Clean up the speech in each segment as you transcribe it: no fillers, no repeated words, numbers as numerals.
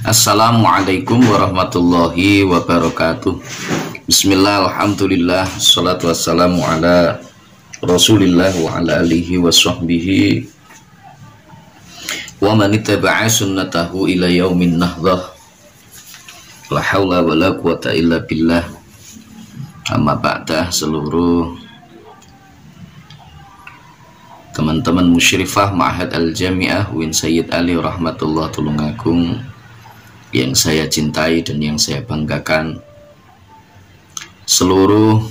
Assalamualaikum warahmatullahi wabarakatuh. Bismillah, alhamdulillah, salatu wassalamu ala rasulillah wa ala alihi wa sahbihi wa man ittaba'a sunnatahu ila yaumin nahdah. La hawla wa la quwata illa billah. Amma ba'dah, seluruh teman-teman musyrifah Ma'had Al-Jami'ah Uin Sayyid Ali rahmatullah Tulungagung yang saya cintai dan yang saya banggakan, seluruh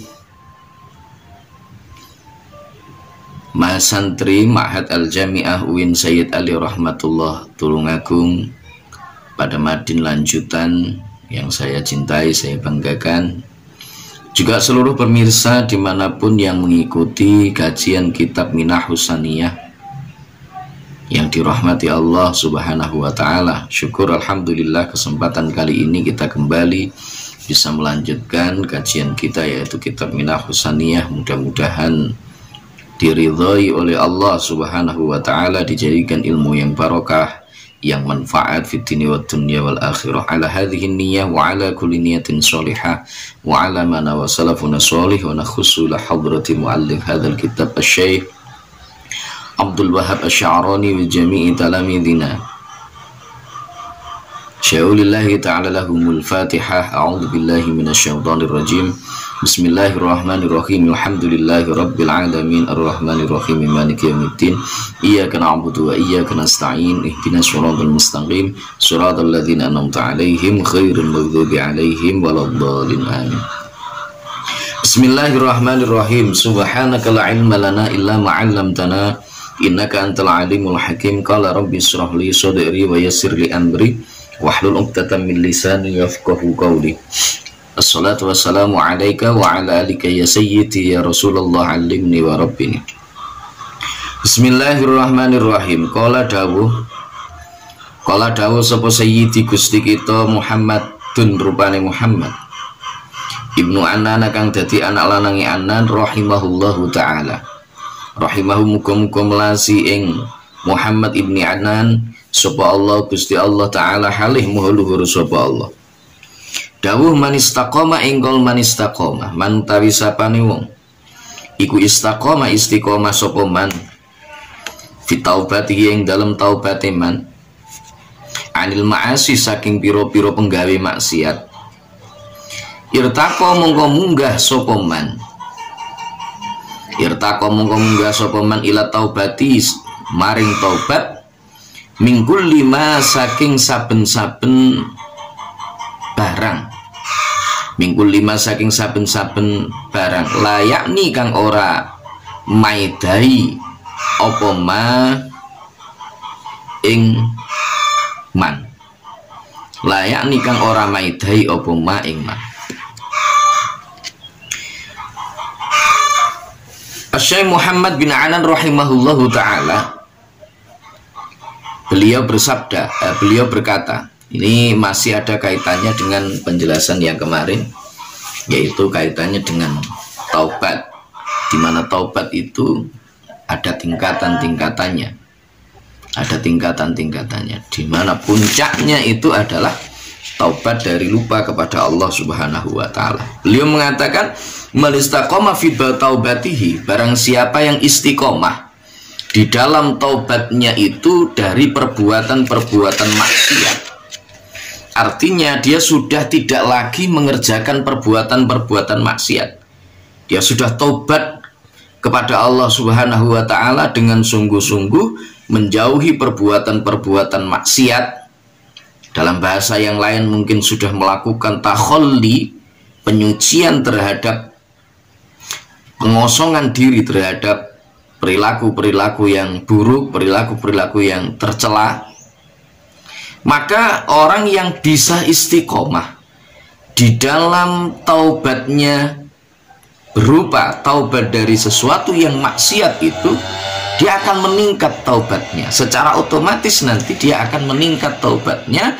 mahasantri Ma'had Al-Jami'ah Uin Sayyid Ali rahmatullah Tulungagung pada Madin lanjutan yang saya cintai, saya banggakan, juga seluruh pemirsa dimanapun yang mengikuti kajian kitab Minah Husaniyah yang dirahmati Allah subhanahu wa ta'ala. Syukur alhamdulillah kesempatan kali ini kita kembali bisa melanjutkan kajian kita, yaitu kitab Minah Husaniyah. Mudah-mudahan diridhai oleh Allah subhanahu wa ta'ala, dijadikan ilmu yang barokah, yang manfaat fid dini wad dunya wal akhirah. Ala hadhihi niyyah wa ala kulli niyatin sholihah wa ala mana wa salafuna sholih wa nakhussu la hadrati muallif hadzal kitab asy-syaikh Abdul Wahab Asy-Sya'rani wa jami'i talamidina. Syaulillahi ta'ala lahumul Fatihah. A'udzu billahi minasyaitonir rajim. Bismillahirrahmanirrahim. Alhamdulillahi rabbil alamin arrahmanir rahim maliki yaumiddin. Iyyaka na'budu wa iyyaka nasta'in. Ihdinas shiratal mustaqim. Shiratal ladzina an'amta 'alaihim ghairil maghdubi 'alaihim waladdallin. Amin. Bismillahirrahmanirrahim. Subhanaka la ilma lana illa ma 'allamtana innaka antal alimul hakim. Qala rabbi shrah li sadri wa yassir li amri wahlul 'uqdatam min lisani yafqahu qawli. Assalatu wassalamu alayka wa ala alika ya sayyidi ya Rasulullah, alimni wa rabbini. Bismillahirrahmanirrahim. Qala dawuh sapa sayyidi Gusti kita Muhammadun, rupane Muhammad Ibnu Anan kang dadi anak lanangi Anan rahimahullahu ta'ala. Rahimahu muga-muga melasi ing Muhammad ibni Anan sapa Allah Gusti Allah ta'ala halih maha luhur sapa Allah. Dawuh man istaqama engkol man istaqama, man tawi sapane wong iku istaqama istiqomah sapa man fi taubatihi ing dalem taubate man anil ma'asi saking pira-pira penggawe maksiat. Irtaqa mongko munggah sapa man, irtaqa mongko munggah sapa man ila taubati maring taubat, mingkul lima saking saben-saben barang, mingkul lima saking saben-saben barang, layakni kang ora maidai apa ma ing man, layakni kang ora maidai apa ma ing man. Syekh Muhammad bin Anan rahimahullahu ta'ala, beliau bersabda, beliau berkata, ini masih ada kaitannya dengan penjelasan yang kemarin, yaitu kaitannya dengan taubat, di mana taubat itu ada tingkatan-tingkatannya, ada tingkatan-tingkatannya, di mana puncaknya itu adalah taubat dari lupa kepada Allah subhanahu wa ta'ala. Beliau mengatakan malistaqoma fi taubatihi, barang siapa yang istiqomah di dalam taubatnya itu dari perbuatan-perbuatan maksiat, artinya dia sudah tidak lagi mengerjakan perbuatan-perbuatan maksiat, dia sudah taubat kepada Allah subhanahu wa ta'ala dengan sungguh-sungguh menjauhi perbuatan-perbuatan maksiat. Dalam bahasa yang lain mungkin sudah melakukan takholli, penyucian terhadap, pengosongan diri terhadap perilaku-perilaku yang buruk, perilaku-perilaku yang tercela. Maka orang yang bisa istiqomah di dalam taubatnya berupa taubat dari sesuatu yang maksiat itu, dia akan meningkat taubatnya. Secara otomatis nanti dia akan meningkat taubatnya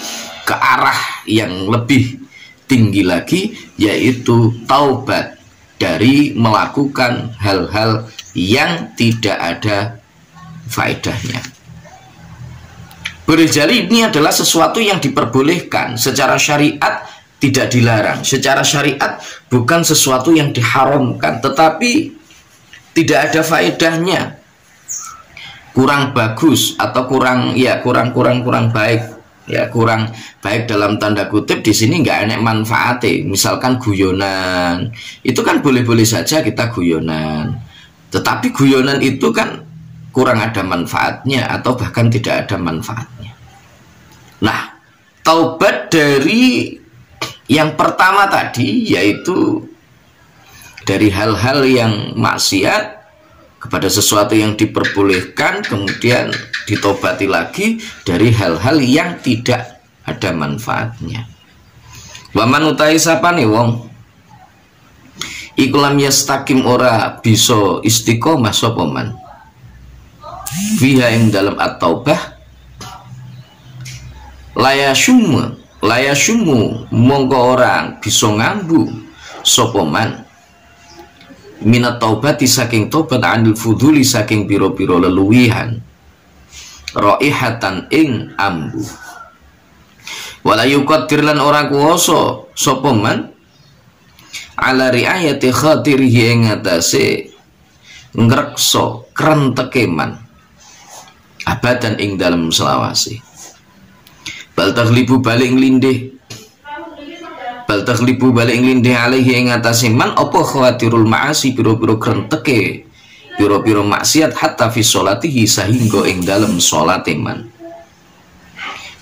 ke arah yang lebih tinggi lagi, yaitu taubat dari melakukan hal-hal yang tidak ada faedahnya. Boleh jadi ini adalah sesuatu yang diperbolehkan secara syariat, tidak dilarang. Secara syariat bukan sesuatu yang diharamkan, tetapi tidak ada faedahnya, kurang bagus atau kurang baik, ya kurang baik dalam tanda kutip di sini nggak enak manfaatnya. Misalkan guyonan, itu kan boleh-boleh saja kita guyonan, tetapi guyonan itu kan kurang ada manfaatnya atau bahkan tidak ada manfaatnya. Nah, taubat dari yang pertama tadi, yaitu dari hal-hal yang maksiat kepada sesuatu yang diperbolehkan, kemudian ditobati lagi dari hal-hal yang tidak ada manfaatnya. Waman utai sapane wong iku lam yastakim ora bisa istiqomah sapa man fiha ing dalam at-taubah layasumu mongko orang bisa ngambu sapa man minat taubati saking tobat anil fuduli saking piro-piro leluwihan raihatan ing ambu wala yuqaddir lan ora kuwasa sapa man ala riayati khatirihi ing atase ngreksa krenteke man abadan ing dalem selawase bal taghlibu balik nglindih alaihi ing atase man apa khawatirul ma'asi piro-piro krenteke piro-piro maksiat hatta fi sholatihi sehingga ing dalem salate man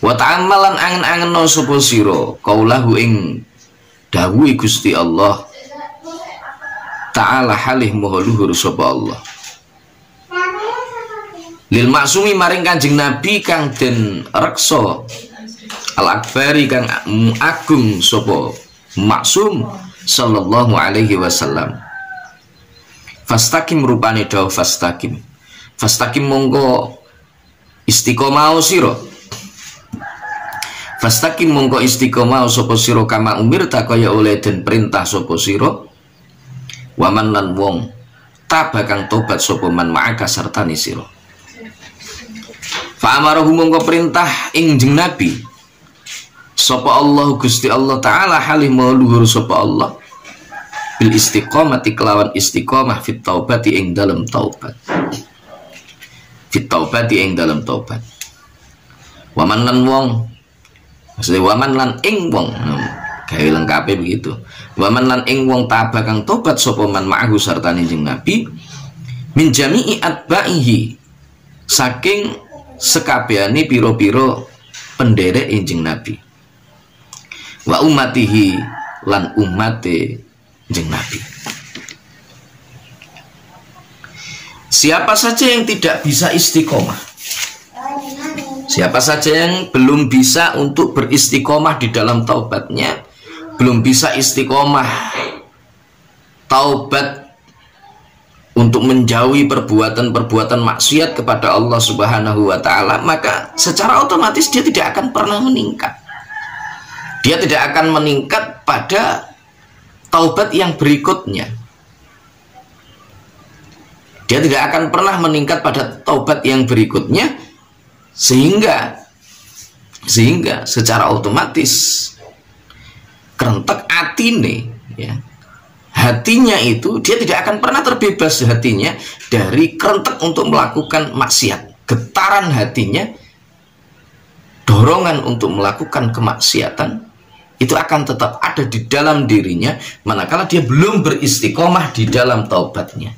wa ta'ammalan angen-angen sapa sira kaulahu ing dawuhe Gusti Allah ta'ala halih maha luhur sapa Allah lil maksumi maring Kanjeng Nabi kang den reksa al-akbari kang agung sapa maksum sallallahu alaihi wasallam fastaqim rupane dawuh fastaqim mongko istiqomah sira fastaqim mongko istiqomah sapa sira kama umirta kaya oleh den perintah sapa sira waman lan wong taba kang tobat sapa man ma'aka sartani sira fa amarahu mongko perintah ing jeneng Nabi sapa Allah Gusti Allah taala halih luhur sapa Allah bil istiqomati kelawan istiqomah fit taubati ing dalam taubat waman lan wong maksudnya waman lan ing wong gawe lengkape begitu waman lan ing wong taba kang tobat sapa man ma'ahu sartane jeneng Nabi min jami'i atba'ihi saking sekabehane piro-piro penderek jeneng Nabi wa ummatihi lan ummate jeneng Nabi. Siapa saja yang tidak bisa istiqomah, siapa saja yang belum bisa untuk beristiqomah di dalam taubatnya, belum bisa istiqomah taubat untuk menjauhi perbuatan-perbuatan maksiat kepada Allah Subhanahu wa taala, maka secara otomatis dia tidak akan pernah meningkat. Dia tidak akan meningkat pada taubat yang berikutnya. Dia tidak akan pernah meningkat pada taubat yang berikutnya, sehingga secara otomatis kerentek atine, ya, hatinya itu dia tidak akan pernah terbebas hatinya dari kerentek untuk melakukan maksiat. Getaran hatinya, dorongan untuk melakukan kemaksiatan itu akan tetap ada di dalam dirinya manakala dia belum beristiqomah di dalam taubatnya.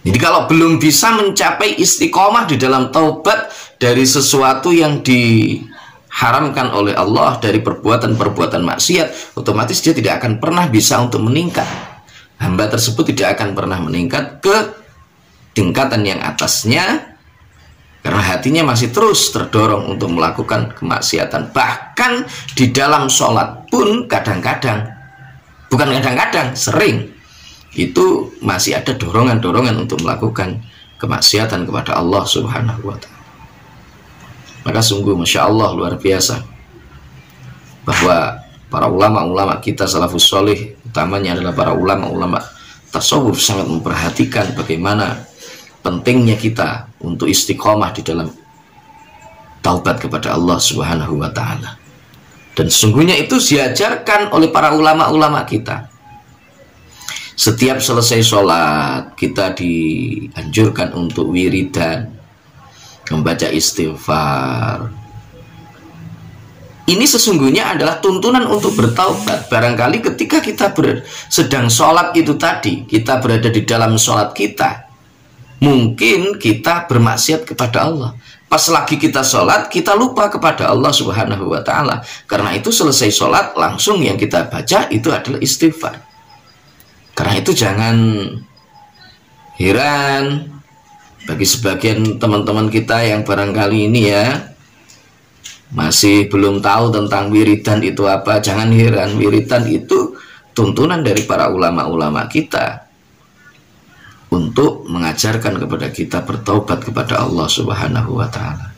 Jadi kalau belum bisa mencapai istiqomah di dalam taubat dari sesuatu yang diharamkan oleh Allah, dari perbuatan-perbuatan maksiat, otomatis dia tidak akan pernah bisa untuk meningkat. Hamba tersebut tidak akan pernah meningkat ke tingkatan yang atasnya, karena hatinya masih terus terdorong untuk melakukan kemaksiatan. Bahkan di dalam sholat pun kadang-kadang, bukan kadang-kadang, sering, itu masih ada dorongan-dorongan untuk melakukan kemaksiatan kepada Allah Subhanahu wa ta'ala. Maka sungguh Masya Allah luar biasa bahwa para ulama-ulama kita salafus soleh, utamanya adalah para ulama-ulama tasawuf, sangat memperhatikan bagaimana pentingnya kita untuk istiqomah di dalam taubat kepada Allah Subhanahu wa taala. Dan sesungguhnya itu diajarkan oleh para ulama-ulama kita. Setiap selesai sholat kita dianjurkan untuk wiridan, membaca istighfar. Ini sesungguhnya adalah tuntunan untuk bertaubat. Barangkali ketika kita sedang sholat itu tadi, kita berada di dalam sholat kita, mungkin kita bermaksiat kepada Allah. Pas lagi kita sholat, kita lupa kepada Allah Subhanahu wa ta'ala. Karena itu selesai sholat, langsung yang kita baca itu adalah istighfar. Karena itu jangan heran bagi sebagian teman-teman kita yang barangkali ini ya masih belum tahu tentang wiridan itu apa. Jangan heran, wiridan itu tuntunan dari para ulama-ulama kita untuk mengajarkan kepada kita bertaubat kepada Allah Subhanahu wa ta'ala.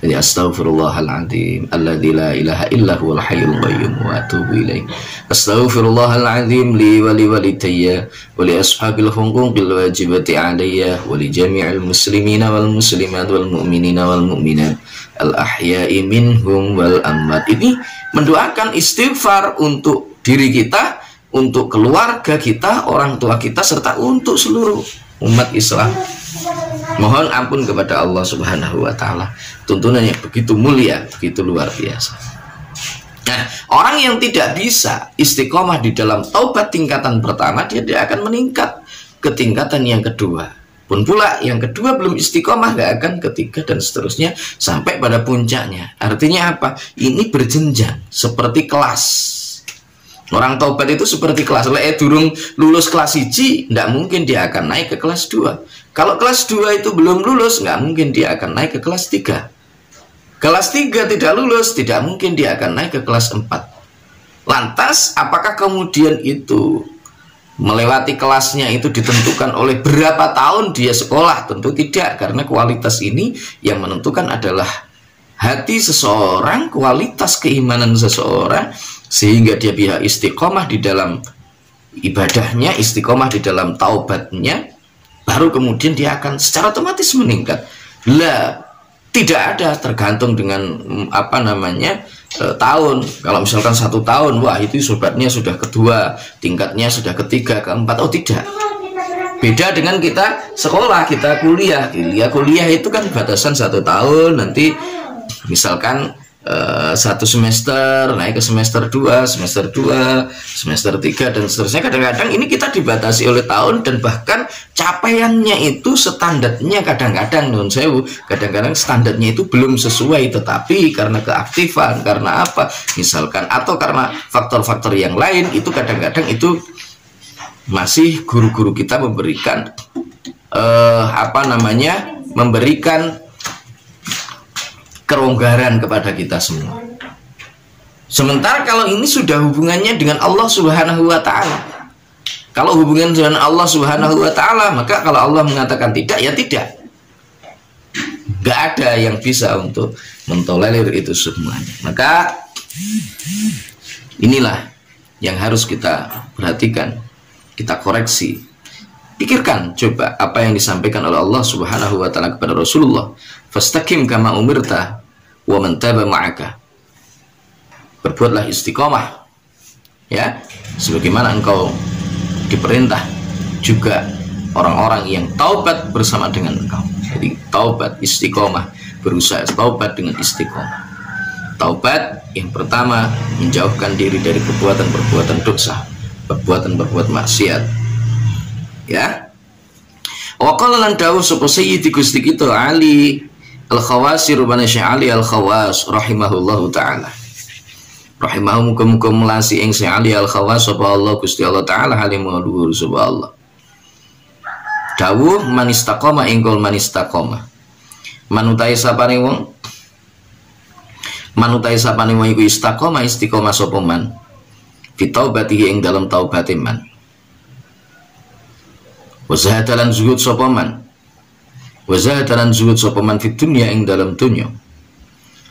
Jadi astaghfirullahaladzim alladzi la ilaha illa huwal hayyul qayyum wa atubu ilaih. Astaghfirullahaladzim li wa li walidayya wa li ashabil huquqil wajibati alayya wa li jami'il muslimina wal muslimat wal mu'minina wal mu'minat al ahya'i minhum wal amwat. Ini mendoakan istighfar untuk diri kita, untuk keluarga kita, orang tua kita, serta untuk seluruh umat Islam. Mohon ampun kepada Allah Subhanahu wa ta'ala. Tuntunannya begitu mulia, begitu luar biasa. Nah, orang yang tidak bisa istiqomah di dalam taubat tingkatan pertama, dia tidak akan meningkat ke tingkatan yang kedua. Pun pula yang kedua belum istiqomah, gak akan ketiga dan seterusnya sampai pada puncaknya. Artinya apa? Ini berjenjang seperti kelas. Orang taubat itu seperti kelas. Durung lulus kelas 1, tidak mungkin dia akan naik ke kelas 2. Kalau kelas 2 itu belum lulus, nggak mungkin dia akan naik ke kelas 3. Kelas 3 tidak lulus, tidak mungkin dia akan naik ke kelas 4. Lantas, apakah kemudian itu melewati kelasnya itu ditentukan oleh berapa tahun dia sekolah? Tentu tidak, karena kualitas ini yang menentukan adalah hati seseorang, kualitas keimanan seseorang, sehingga dia bisa istiqomah di dalam ibadahnya, istiqomah di dalam taubatnya, baru kemudian dia akan secara otomatis meningkat. Lah, tidak ada tergantung dengan tahun. Kalau misalkan 1 tahun, wah itu sobatnya sudah kedua, tingkatnya sudah ketiga, keempat. Oh tidak. Beda dengan kita sekolah, kita kuliah. Kuliah itu kan batasan 1 tahun, nanti misalkan 1 semester naik ke semester 2, semester 3 dan seterusnya. Kadang-kadang ini kita dibatasi oleh tahun, dan bahkan capaiannya itu standarnya kadang-kadang kadang-kadang standarnya itu belum sesuai, tetapi karena keaktifan, karena apa misalkan, atau karena faktor-faktor yang lain, itu kadang-kadang itu masih guru-guru kita memberikan memberikan keronggaran kepada kita semua. Sementara kalau ini sudah hubungannya dengan Allah Subhanahu wa ta'ala. Kalau hubungan dengan Allah Subhanahu wa ta'ala, maka kalau Allah mengatakan tidak, ya tidak. Gak ada yang bisa untuk mentolerir itu semuanya. Maka inilah yang harus kita perhatikan, kita koreksi. Pikirkan coba apa yang disampaikan oleh Allah Subhanahu wa ta'ala kepada Rasulullah. Fastaqim kama umirta wa man taba ma'aka. Berbuatlah istiqomah, ya, sebagaimana engkau diperintah, juga orang-orang yang taubat bersama dengan engkau. Jadi taubat, istiqomah, berusaha taubat dengan istiqomah. Taubat yang pertama, menjauhkan diri dari perbuatan-perbuatan dosa, perbuatan-perbuatan maksiat, ya. Wa qala lan dawuh sapa sayyidi Gusti kita Ali Al-Khawasi rubana Syekh Ali Al-Khawas rahimahullahu ta'ala. Rahimahu muga-muga melasi ing Syekh Ali Al-Khawas sapa Allah Gusti Allah taala halim wa dhuwur sapa Allah. Dawuh man istaqama ingkul man istaqama. Manutai sapane wong iku istaqama istiqomah sapa man. Fi taubatihi ing dalam taubate man. Wa zahadalan zuhud sapa man. Wazahadaran zuhud sopaman fit dunya ing dalam dunya.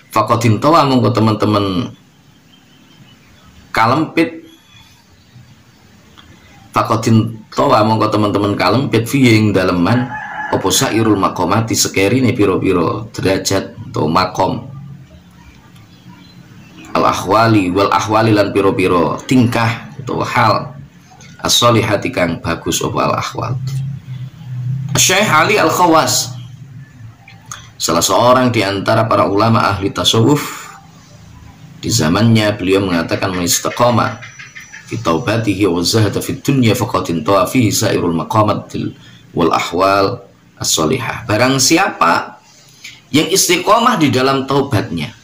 Fakotin tawa mongko teman-teman kalempit. Fakotin tawa mongko teman-teman kalempit fi ing dalam man opo sairul makomati sekerine piro-piro derajat atau makom al ahwali wal ahwali lan piro-piro tingkah atau hal as-solihati kang bagus apa al ahwal. Syekh Ali Al-Khawas, salah seorang di antara para ulama ahli tasawuf di zamannya, beliau mengatakan man istiqamah fi taubatihi wa zahada fi dunya faqad intawa fihi sairul maqamat wal ahwal as-solihah. Barang siapa yang istiqomah di dalam taubatnya,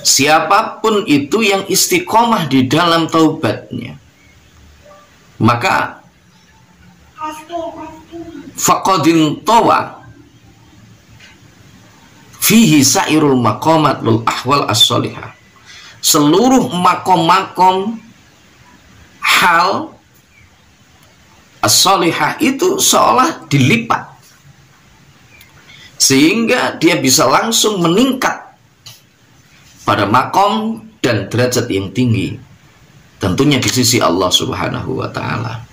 siapapun itu yang istiqomah di dalam taubatnya, maka faqadin tawa fihi sairul maqamat wal ahwal as-solihah. Seluruh makom-makom hal as-solihah itu seolah dilipat, sehingga dia bisa langsung meningkat pada makom dan derajat yang tinggi, tentunya di sisi Allah Subhanahu wa ta'ala.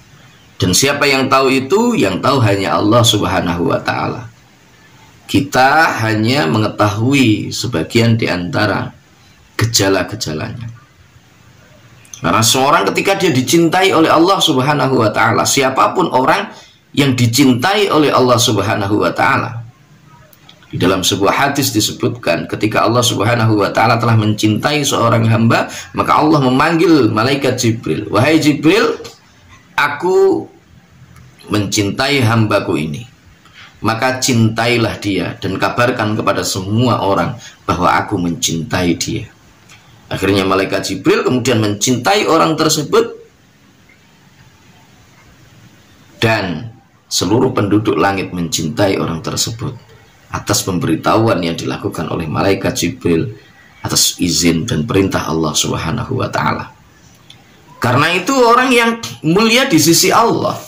Dan siapa yang tahu itu? Yang tahu hanya Allah Subhanahu wa ta'ala. Kita hanya mengetahui sebagian di antara gejala-gejalanya. Karena seorang ketika dia dicintai oleh Allah Subhanahu wa ta'ala, siapapun orang yang dicintai oleh Allah Subhanahu wa ta'ala, di dalam sebuah hadis disebutkan ketika Allah Subhanahu wa ta'ala telah mencintai seorang hamba, maka Allah memanggil malaikat Jibril, wahai Jibril, aku mencintai hambaku ini, maka cintailah dia dan kabarkan kepada semua orang bahwa aku mencintai dia. Akhirnya malaikat Jibril kemudian mencintai orang tersebut, dan seluruh penduduk langit mencintai orang tersebut atas pemberitahuan yang dilakukan oleh malaikat Jibril atas izin dan perintah Allah Subhanahu wa ta'ala. Karena itu orang yang mulia di sisi Allah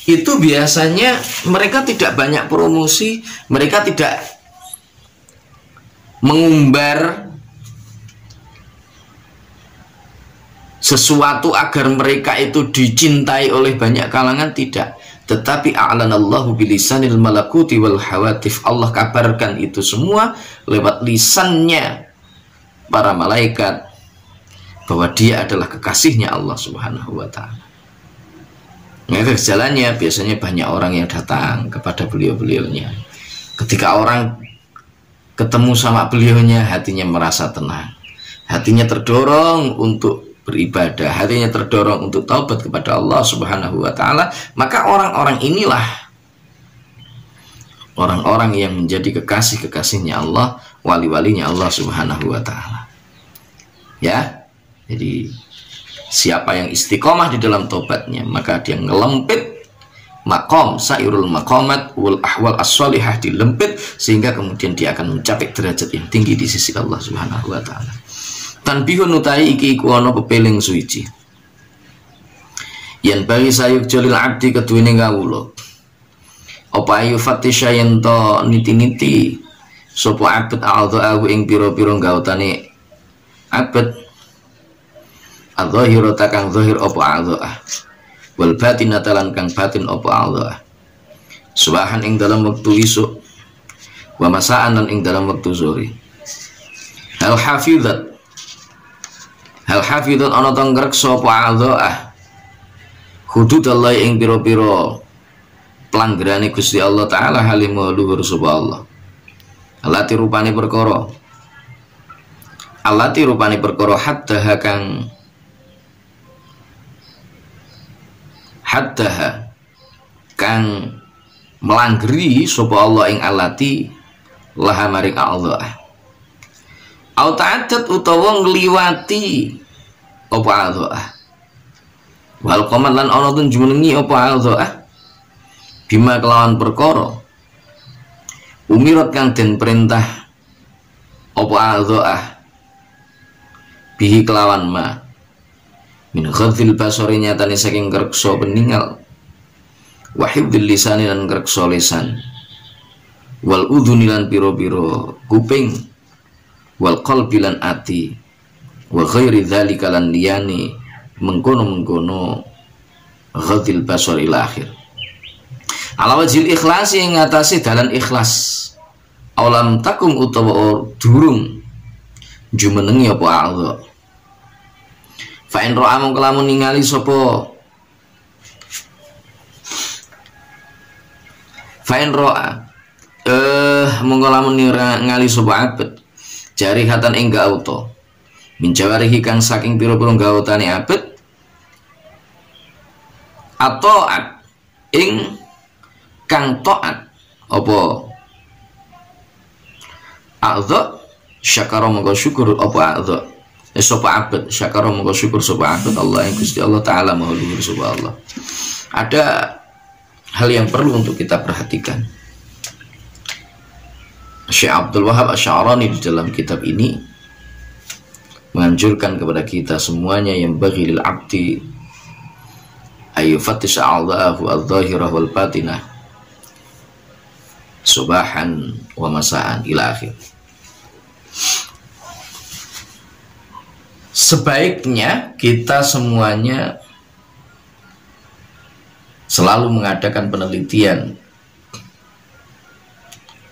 itu biasanya mereka tidak banyak promosi, mereka tidak mengumbar sesuatu agar mereka itu dicintai oleh banyak kalangan, tidak. Tetapi a'lanallahu bilisanil malakuti wal hawatif, Allah kabarkan itu semua lewat lisannya para malaikat bahwa dia adalah kekasihnya Allah Subhanahu wa ta'ala. Nah, gejalanya biasanya banyak orang yang datang kepada beliau-beliaunya. Ketika orang ketemu sama beliaunya, hatinya merasa tenang, hatinya terdorong untuk beribadah, hatinya terdorong untuk taubat kepada Allah Subhanahu wa ta'ala. Maka orang-orang inilah orang-orang yang menjadi kekasih-kekasihnya Allah, wali-walinya Allah Subhanahu wa ta'ala. Ya, jadi siapa yang istiqomah di dalam taubatnya, maka dia ngelempit makom sairul maqamat wal ahwal as-solihah, dilempit sehingga kemudian dia akan mencapai derajat yang tinggi di sisi Allah Subhanahu wa ta'ala. Tanbihun utai iki iku ana pepeling suci yen bagi sayuk jalil abdi keduwene kawula apa ayu fatisha yen to niti-niti sapa abet a'dha'u ing pira-pira gautane abet adzahirata kang zahir apa a'dha'ah wal batinata lan kang batin apa a'dha'ah subahan ing dalam wektu isuk wa masaan lan ing dalam wektu sore. Hal hafidun ana tang ngreksa apa a'dha'ah hududallah ing pira-pira pelanggarane Gusti Allah taala halim luhur sapa Allah. Alati rupane perkara haddaha kang melanggeri sapa Allah ing alati laha maring a'dha'ah au ta'addat utawa ngliwati apa a'dha'ah wal qamat lan ana tun jumenengi apa a'dha'ah bima kelawan perkara umirat kang den perintah apa a'dha'ah bihi kelawan ma min ghadhil basari nyatane saking ngreksa peningal wa hifdzil lisani lan ngreksa lisan wal udhuni lan pira-pira kuping wal qalbi lan ati wa ghairi dzalika lan liyani mengkono-mengkono ghadhil basar ila akhir ala wajhil ikhlas yang ngatasi dalan ikhlas awalam takum utawa durung jumenengi apa a'dha. Fa in ra'a mongko lamun ningali sapa fa in ra'a mongko lamun ningali sapa abet jarihatan ing gauta min jawarihi kang saking pira-pira gautane abet ataat ing kang taat apa a'dha syakara mongko syukur apa a'dha sapa abet syakara mongko syukur sapa abet Allah yang Gusti Allah taala maha luhur sapa Allah. Ada hal yang perlu untuk kita perhatikan. Syekh Abdul Wahab Asy'arani di dalam kitab ini menganjurkan kepada kita semuanya yang bagi lil abdi ayu fatisha a'dha'ahu adh-dhahirah wal batinah subahan wa masaan ila akhir. Sebaiknya kita semuanya selalu mengadakan penelitian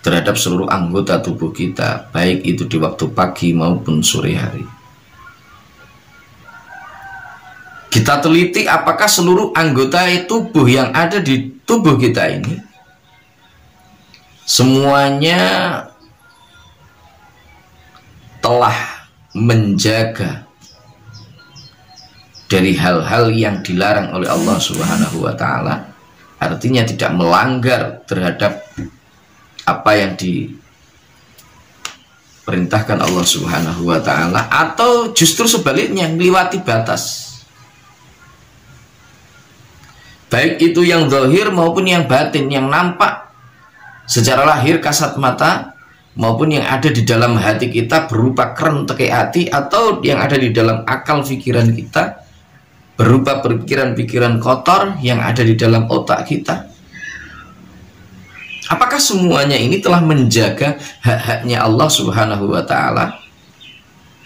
terhadap seluruh anggota tubuh kita, baik itu di waktu pagi maupun sore hari. Kita teliti apakah seluruh anggota tubuh yang ada di tubuh kita ini semuanya telah menjaga dari hal-hal yang dilarang oleh Allah Subhanahu wa taala, artinya tidak melanggar terhadap apa yang diperintahkan Allah Subhanahu wa taala, atau justru sebaliknya melewati batas, baik itu yang zahir maupun yang batin, yang nampak secara lahir kasat mata maupun yang ada di dalam hati kita berupa keren teke hati, atau yang ada di dalam akal pikiran kita berupa pikiran-pikiran kotor yang ada di dalam otak kita. Apakah semuanya ini telah menjaga hak-haknya Allah Subhanahu wa taala,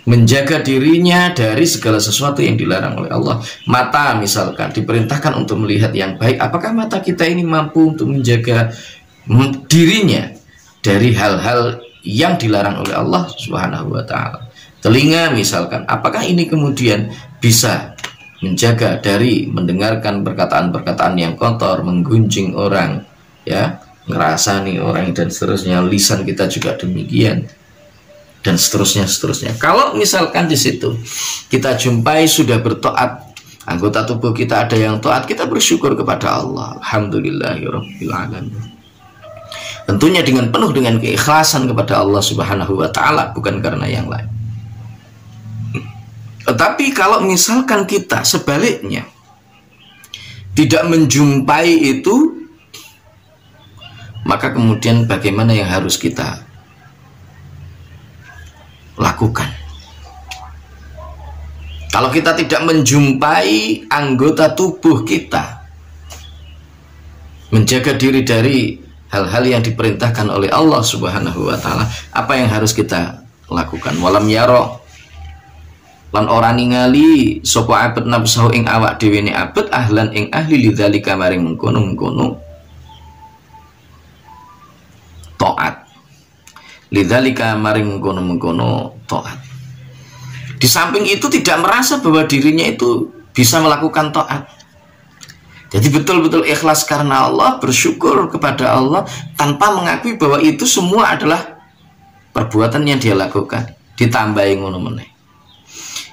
menjaga dirinya dari segala sesuatu yang dilarang oleh Allah? Mata misalkan diperintahkan untuk melihat yang baik, apakah mata kita ini mampu untuk menjaga dirinya dari hal-hal yang dilarang oleh Allah Subhanahu wa taala? Telinga misalkan, apakah ini kemudian bisa menjaga dari mendengarkan perkataan-perkataan yang kotor, menggunjing orang, ya, ngerasani orang dan seterusnya. Lisan kita juga demikian, dan seterusnya. Kalau misalkan di situ kita jumpai sudah bertaat, anggota tubuh kita ada yang taat, kita bersyukur kepada Allah, alhamdulillahirabbil alamin. Tentunya dengan penuh dengan keikhlasan kepada Allah Subhanahu wa taala, bukan karena yang lain. Tetapi kalau misalkan kita sebaliknya tidak menjumpai itu, maka kemudian bagaimana yang harus kita lakukan? Kalau kita tidak menjumpai anggota tubuh kita menjaga diri dari hal-hal yang diperintahkan oleh Allah Subhanahu wa taala, apa yang harus kita lakukan? Walam yaro, lan ora ningali sapa abet nafsu ing awak dhewe ne abet ahlan ing ahli lidzalika maring mengkono-mengkono taat, lidzalika maring mengkono-mengkono taat. Di samping itu tidak merasa bahwa dirinya itu bisa melakukan taat. Jadi betul-betul ikhlas karena Allah, bersyukur kepada Allah tanpa mengakui bahwa itu semua adalah perbuatan yang dia lakukan. Ditambahi ngono meneh.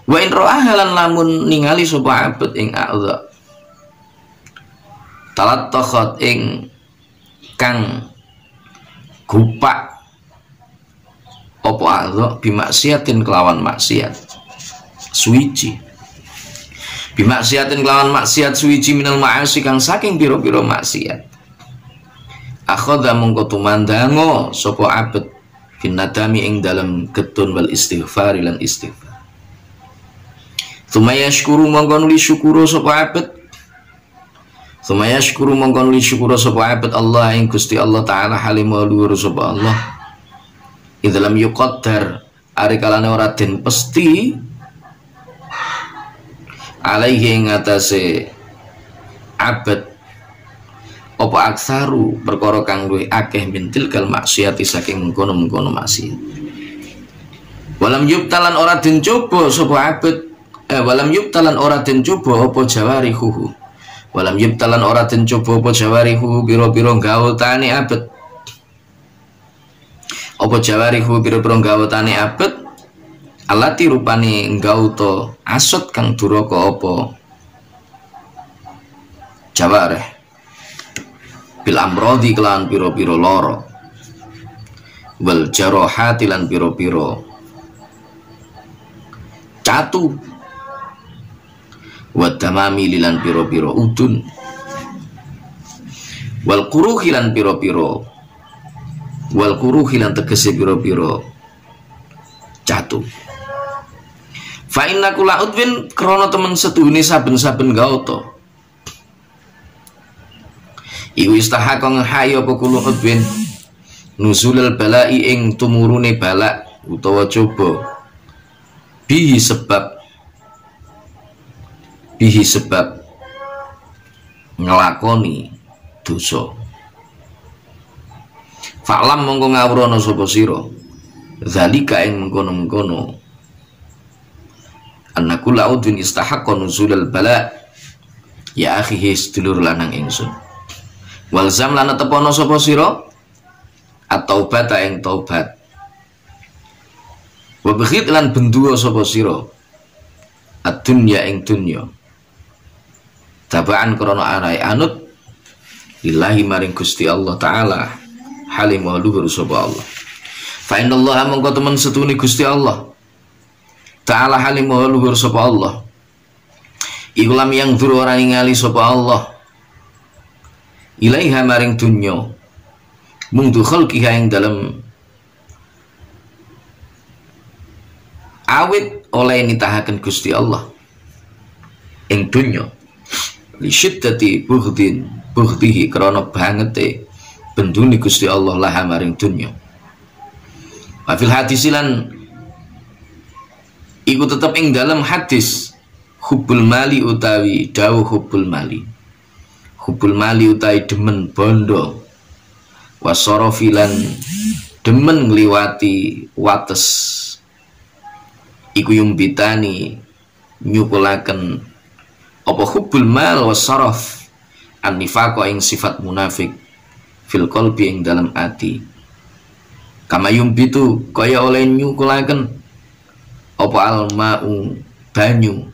Wa in ra'ahalan lamun ningali sapa abet ing a'dha talat takhot ing kang gupak apa a'dha bimaksiatin kelawan maksiat suwiji, bimaksiatin kelawan maksiat suwiji minal ma'asi kang saking pira-pira maksiat, akhadha mongko tumandango sapa abet finadami ing dalam getun wal istighfar lan istighfar. Sumaya syukuru mongko nuli syukuru sapa abet, sumaya syukuru mongko nuli syukuru sapa abet Allah ing Gusti Allah taala halimah luhur sapa Allah. Idzalam yuqaddar ari kalane ora den pesti alaihi ing atase abet apa aksaru perkara kang luwih akeh mintil kal maksiat saking mengkono-mengkono maksiat. Walam yubtalan ora den coba sapa abet, walam yubtalan ora den coba apa jawarihu. Walam yubtalan ora den coba apa jawarihu pira-pira gautane abet. Apa jawarihu pira-pira gautane abet alati rupane gauta asot kang duraka apa jawareh bil amrodi kelan pira-pira lara wal jarahati lan pira-pira catu wa tamami lilan pira-pira udun wal quruhi lan pira-pira wal quruhi lan tegese pira-pira catu. Fa inna kula udwin krana temen setuhune saben-saben gauta iku istahaqqa nghayo apa kula udwin nuzulul balai ing tumurune balak utawa coba bihi sebab ngelakoni dosa. Fa'lam mongko ngawurana sapa sira zalika ing mengkono-mengkono annaku la'udun istahaqqa nuzulal bala ya akhihi sedulur lanang ingsun walzam lan tepono sapa sira at-taubata ing taubat wa bakhit lan benduwa sapa sira ad-dunya ing dunya tabaan krana anae anut lillahi maring Gusti Allah taala halim wa luhur sapa Allah. Fa innallaha mongko temen setune Gusti Allah taala halim wa luhur sapa Allah iku lam yang dzur ora ningali sapa Allah ilaiha maring dunya mung khalqiha ing dalem awit oleh nitahaken Gusti Allah ing dunya li syiddati bughdihi krana bangete bendune Gusti Allah laha maring dunya. Wa fil hadis lan iku tetep ing dalam hadis hubbul mali utawi dawuh hubbul mali utawi demen bondo wasarafi lan demen ngliwati wates iku yumbitani nyukulaken apa hubbul mal wasaraf an-nifaqa ing sifat munafik fil qalbi ing dalam ati kama yumbitu kaya oleh nyukulaken apa al-ma'u banyu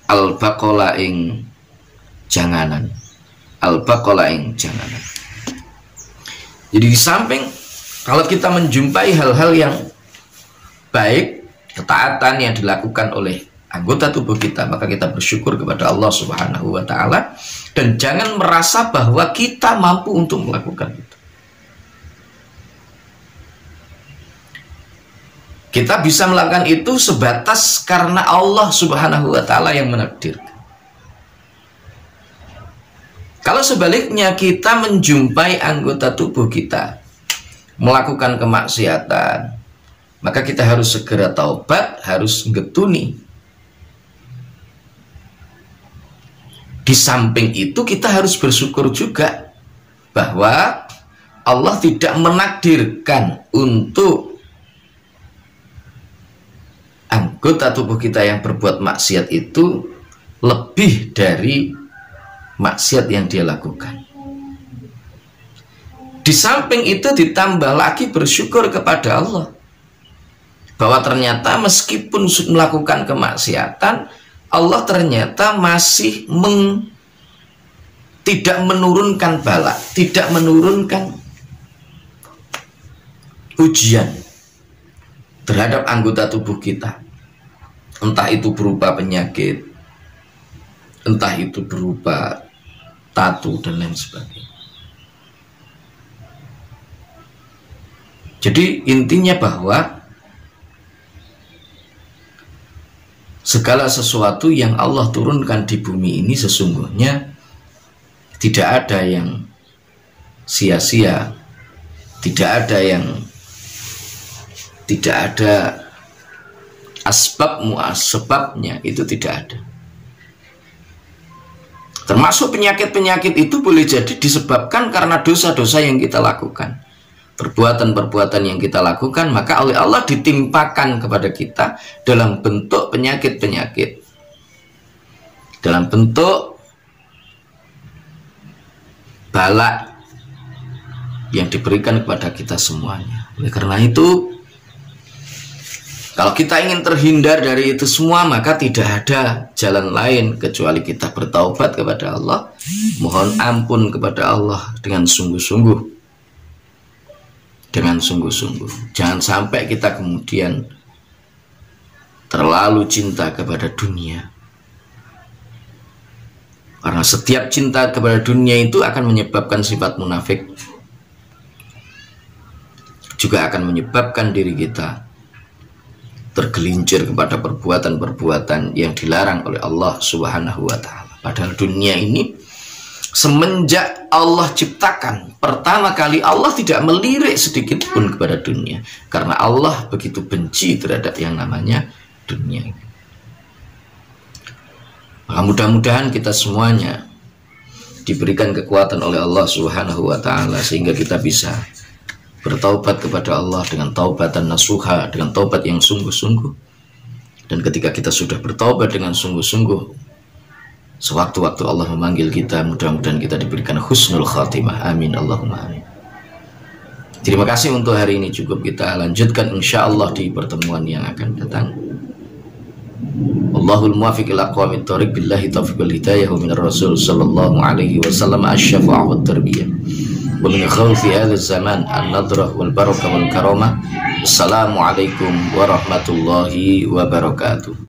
al-baqala ing janganan Jadi di samping kalau kita menjumpai hal-hal yang baik, ketaatan yang dilakukan oleh anggota tubuh kita, maka kita bersyukur kepada Allah Subhanahu wa taala dan jangan merasa bahwa kita mampu untuk melakukan itu. Kita bisa melakukan itu sebatas karena Allah Subhanahu wa taala yang menakdirkan. Kalau sebaliknya kita menjumpai anggota tubuh kita melakukan kemaksiatan, maka kita harus segera taubat, harus getuni. Di samping itu kita harus bersyukur juga bahwa Allah tidak menakdirkan untuk anggota tubuh kita yang berbuat maksiat itu lebih dari maksiat yang dia lakukan. Di samping itu ditambah lagi bersyukur kepada Allah bahwa ternyata meskipun melakukan kemaksiatan, Allah ternyata masih tidak menurunkan bala, tidak menurunkan ujian terhadap anggota tubuh kita, entah itu berupa penyakit, entah itu berupa tatu dan lain sebagainya. Jadi intinya bahwa segala sesuatu yang Allah turunkan di bumi ini sesungguhnya tidak ada yang sia-sia, tidak ada sebabnya itu tidak ada. Termasuk penyakit-penyakit itu boleh jadi disebabkan karena dosa-dosa yang kita lakukan. perbuatan-perbuatan yang kita lakukan, maka oleh Allah ditimpakan kepada kita dalam bentuk penyakit-penyakit, dalam bentuk bala yang diberikan kepada kita semuanya. Oleh karena itu, kalau kita ingin terhindar dari itu semua, maka tidak ada jalan lain kecuali kita bertaubat kepada Allah, mohon ampun kepada Allah dengan sungguh-sungguh. Dengan sungguh-sungguh. Jangan sampai kita kemudian terlalu cinta kepada dunia. Karena setiap cinta kepada dunia itu akan menyebabkan sifat munafik, juga akan menyebabkan diri kita tergelincir kepada perbuatan-perbuatan yang dilarang oleh Allah Subhanahu wa Ta'ala. Padahal dunia ini semenjak Allah ciptakan, pertama kali Allah tidak melirik sedikit pun kepada dunia, karena Allah begitu benci terhadap yang namanya dunia ini. Maka mudah-mudahan kita semuanya diberikan kekuatan oleh Allah Subhanahu wa Ta'ala sehingga kita bisa bertaubat kepada Allah dengan taubatan nasuha, dengan taubat yang sungguh-sungguh. Dan ketika kita sudah bertaubat dengan sungguh-sungguh, sewaktu-waktu Allah memanggil kita, mudah-mudahan kita diberikan husnul khatimah. Amin Allahumma amin. Terima kasih untuk hari ini, cukup kita lanjutkan insyaallah di pertemuan yang akan datang. Allahul muwafiq ila aqwamit thoriq, billahi taufiq wal hidayah, wa minar rasul sallallahu alaihi wasallam asy-syafa'ah wat tarbiyah, wa min khawfi hadzal zaman an-nadrah wal barakah wal karamah. Assalamualaikum warahmatullahi wabarakatuh.